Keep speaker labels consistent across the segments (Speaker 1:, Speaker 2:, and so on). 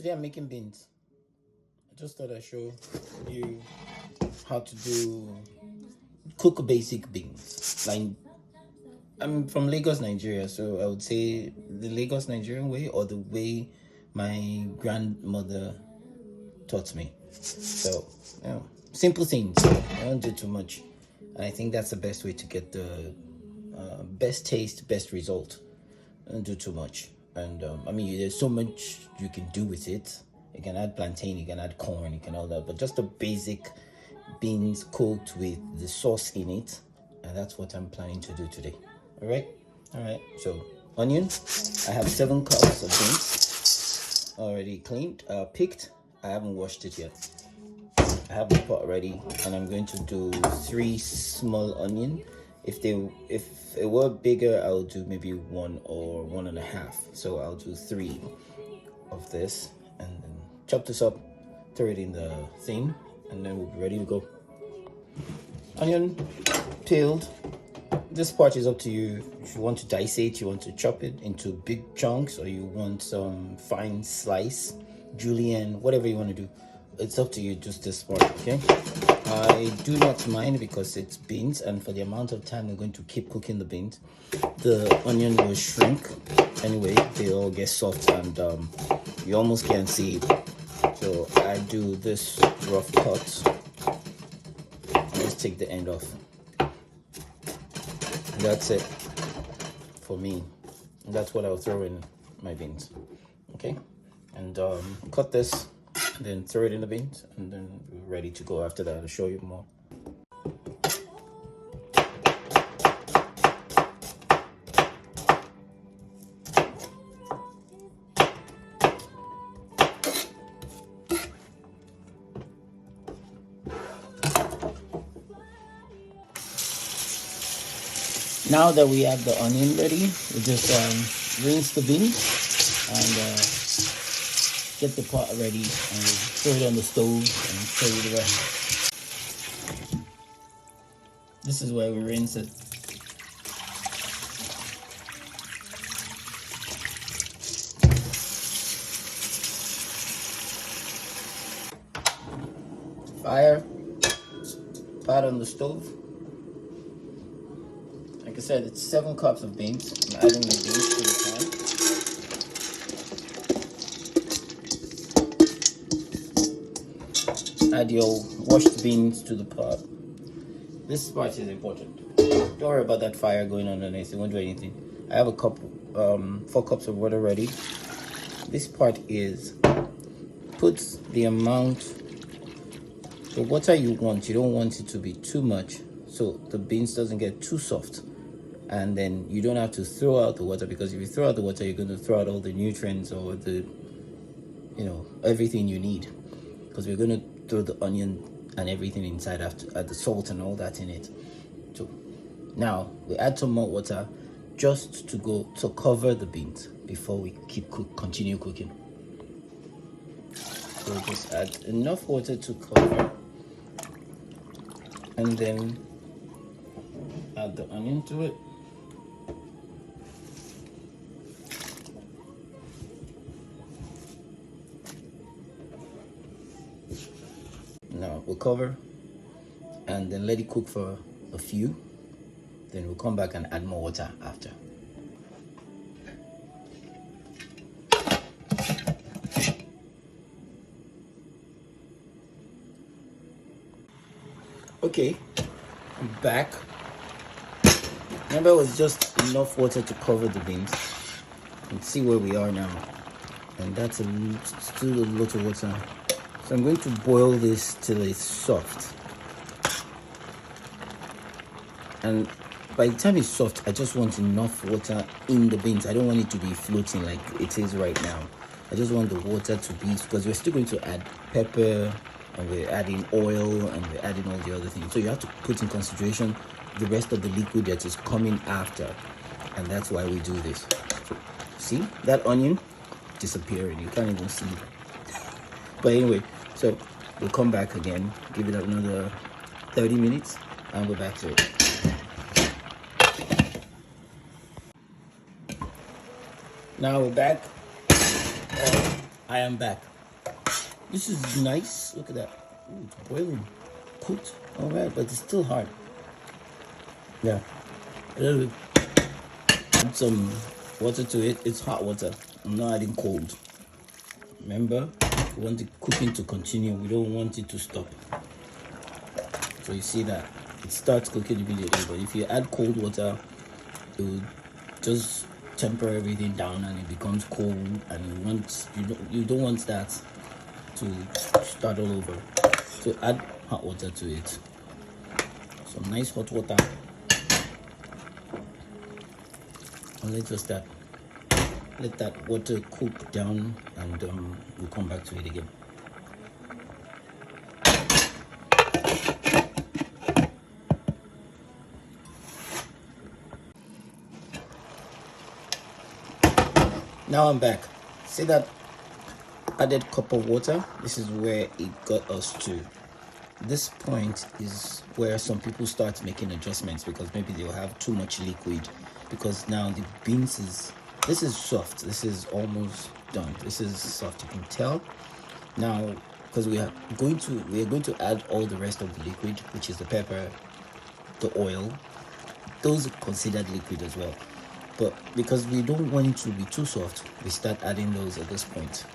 Speaker 1: Today I'm making beans. I just thought I'd show you how to cook basic beans. Like, I'm from Lagos, Nigeria, so I would say the Lagos Nigerian way, or the way my grandmother taught me. So, simple things. I don't do too much, and I think that's the best way to get the best taste, best result. I don't do too much, and there's so much you can do with it. You can add plantain, you can add corn, you can all that, but just the basic beans cooked with the sauce in it, and that's what I'm planning to do today. All right. So onion, I have 7 cups of beans already cleaned, picked. I haven't washed it yet. I have the pot ready, and I'm going to do 3 small onion. If it were bigger, I'll do maybe 1 or 1.5. So I'll do 3 of this, and then chop this up, throw it in the thing, and then we'll be ready to go. Onion peeled. This part is up to you. If you want to dice it, you want to chop it into big chunks, or you want some fine slice, julienne, whatever you want to do. It's up to you, just this part, okay? I do not mind because it's beans, and for the amount of time we're going to keep cooking the beans, the onion will shrink. Anyway, they all get soft, and you almost can't see it. So I do this rough cut. Just take the end off. That's it for me. That's what I'll throw in my beans. Okay, and cut this, then throw it in the beans, and then we're ready to go. After that, I'll show you more. Now that we have the onion ready, we just rinse the beans and get the pot ready, and throw it on the stove and show you the rest. This is where we rinse it. Fire, pot on the stove. Like I said, it's 7 cups of beans. I'm adding the beans to the pan. Add your washed beans to the pot. This part is important. Don't worry about that fire going on underneath. It won't do anything. I have a cup, 4 cups of water ready. This part is put the amount, the water you want. You don't want it to be too much, so the beans doesn't get too soft. And then you don't have to throw out the water, because if you throw out the water, you're going to throw out all the nutrients or the, everything you need. Because we're going to throw the onion and everything inside after, add the salt and all that in it. So now we add some more water just to cover the beans before we continue cooking. So just add enough water to cover, and then add the onion to it. Now we'll cover and then let it cook for a few. Then we'll come back and add more water after. Okay, I'm back. Remember, it was just enough water to cover the beans. You can see where we are now, and that's still a lot of water. So I'm going to boil this till it's soft. And by the time it's soft, I just want enough water in the beans. I don't want it to be floating like it is right now. I just want the water to be, because we're still going to add pepper, and we're adding oil, and we're adding all the other things. So you have to put in consideration the rest of the liquid that is coming after. And that's why we do this. So, see that onion disappearing? You can't even see it. But anyway, so we'll come back again, give it another 30 minutes, and we're back to it. Now we're back. I am back. This is nice. Look at that. Ooh, it's boiling. Cooked. All right, but it's still hard. Yeah. A little bit. Add some water to it. It's hot water. I'm not adding cold. Remember, we want the cooking to continue. We don't want it to stop. So you see that it starts cooking immediately. But if you add cold water, it will just temper everything down and it becomes cold. And you don't want that to start all over. So add hot water to it. Some nice hot water. And let that water cook down, and we'll come back to it again. Now I'm back. See that added cup of water? This is where it got us to. This point is where some people start making adjustments because maybe they'll have too much liquid, because now the beans this is soft. This is almost done. This is soft, you can tell. Now, because we are going to add all the rest of the liquid, which is the pepper, the oil. Those are considered liquid as well. But because we don't want it to be too soft, we start adding those at this point.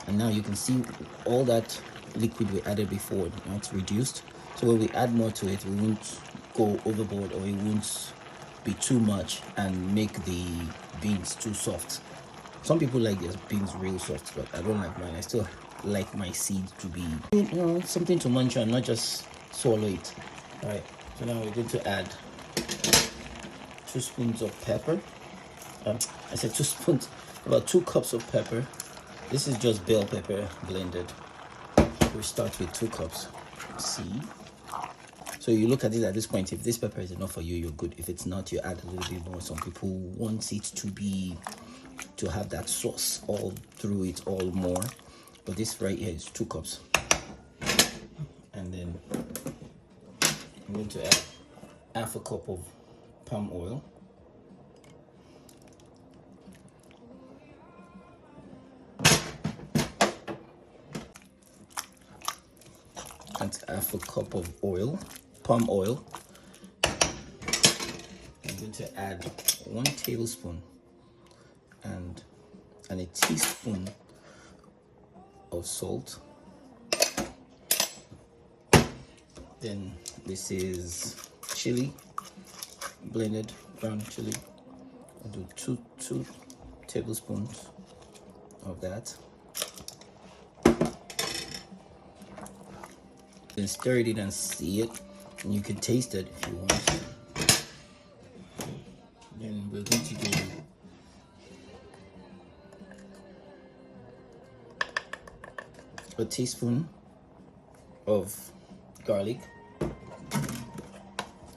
Speaker 1: And now you can see all that liquid we added before, now it's reduced. So when we add more to it, we won't go overboard, or it won't be too much and make the beans too soft. Some people like their beans real soft, but I don't like mine. I still like my seed to be, something to munch on, not just swallow it. All right, so now we're going to add 2 spoons of pepper. I said 2 spoons, about 2 cups of pepper. This is just bell pepper blended. We start with 2 cups. See? So you look at it at this point. If this pepper is enough for you, you're good. If it's not, you add a little bit more. Some people want it to have that sauce all through it, all more. But this right here is 2 cups. And then I'm going to add half a cup of palm oil. And half a cup of oil, palm oil. I'm going to add 1 tablespoon and a teaspoon of salt. Then this is chili, blended brown chili. I'll do 2 tablespoons of that. Then stir it in and see it, and you can taste it if you want. Then we're going to do a teaspoon of garlic,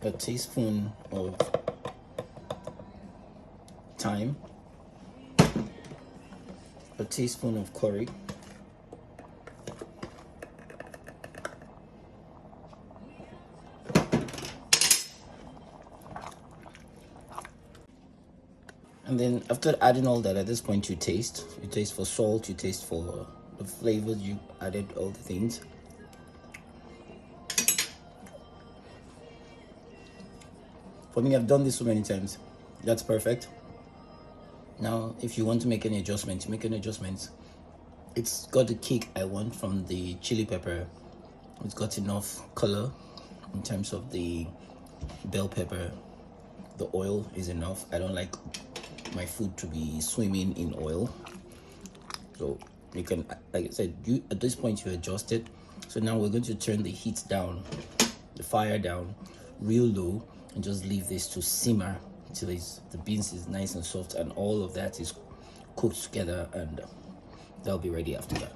Speaker 1: a teaspoon of thyme, a teaspoon of curry, and then after adding all that, at this point you taste for salt, you taste for the flavors, you added all the things. For me, I've done this so many times. That's perfect. Now, if you want to make any adjustments, you make any adjustments. It's got the kick I want from the chili pepper. It's got enough color in terms of the bell pepper. The oil is enough. I don't like my food to be swimming in oil. So you can, like I said, at this point you adjust it. So now we're going to turn the heat down, the fire down real low, and just leave this to simmer until the beans is nice and soft and all of that is cooked together, and they'll be ready after that.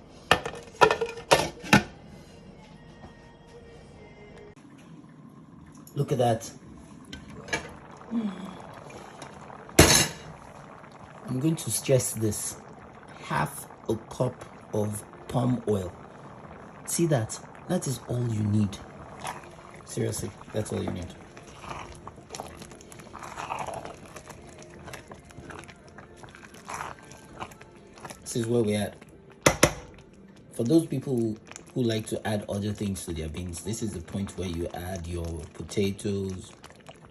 Speaker 1: Look at that. I'm going to stress this. Half a cup of palm oil. See that? That is all you need. Seriously, that's all you need. This is where we're at. For those people who like to add other things to their beans, this is the point where you add your potatoes,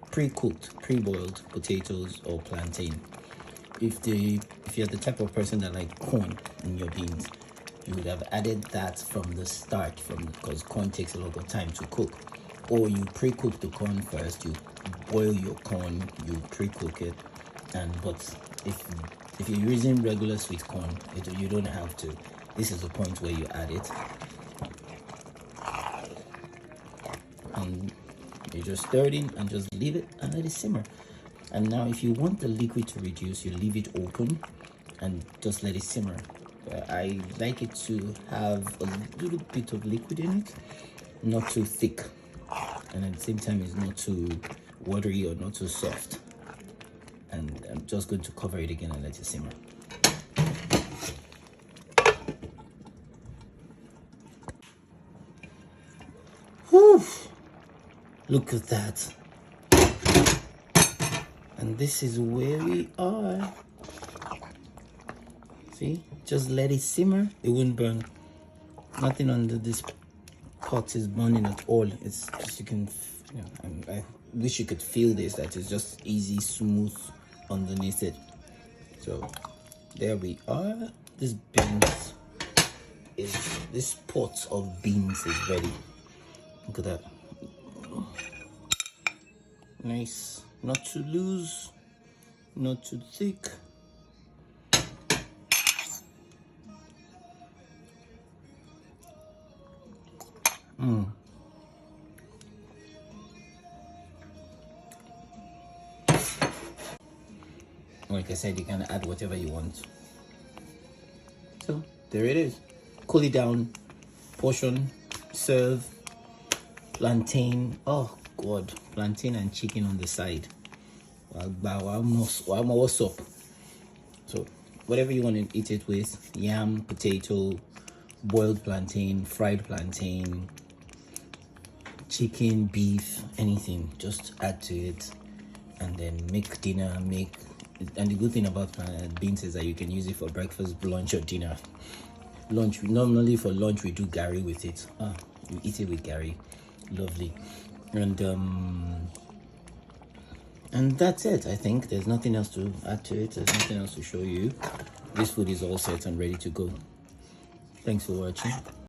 Speaker 1: pre-cooked, pre-boiled potatoes or plantain. If you're the type of person that like corn in your beans, you would have added that from the start, because corn takes a lot of time to cook. Or you pre-cook the corn first, you boil your corn, you pre-cook it, but if you're using regular sweet corn, you don't have to. This is the point where you add it, and you just stir it in and just leave it and let it simmer. And now if you want the liquid to reduce, you leave it open and just let it simmer. I like it to have a little bit of liquid in it, not too thick, and at the same time it's not too watery or not too soft. And I'm just going to cover it again and let it simmer. Whew. Look at that. And this is where we are. See, just let it simmer. It won't burn. Nothing under this pot is burning at all. It's just, you can, I wish you could feel this, that it's just easy, smooth underneath it. So there we are. This pot of beans is ready. Look at that. Nice, not too loose, not too thick. Like I said, you can add whatever you want. So there it is. Cool it down, portion, serve. Plantain, oh god, plantain and chicken on the side. What's up? So whatever you want to eat it with, yam, potato, boiled plantain, fried plantain, chicken, beef, anything, just add to it and then make dinner. And the good thing about beans is that you can use it for breakfast, lunch, or dinner. Lunch, normally for lunch we do gari with it. You eat it with gari. Lovely. And that's it. I think there's nothing else to add to it. There's nothing else to show you. This food is all set and ready to go. Thanks for watching.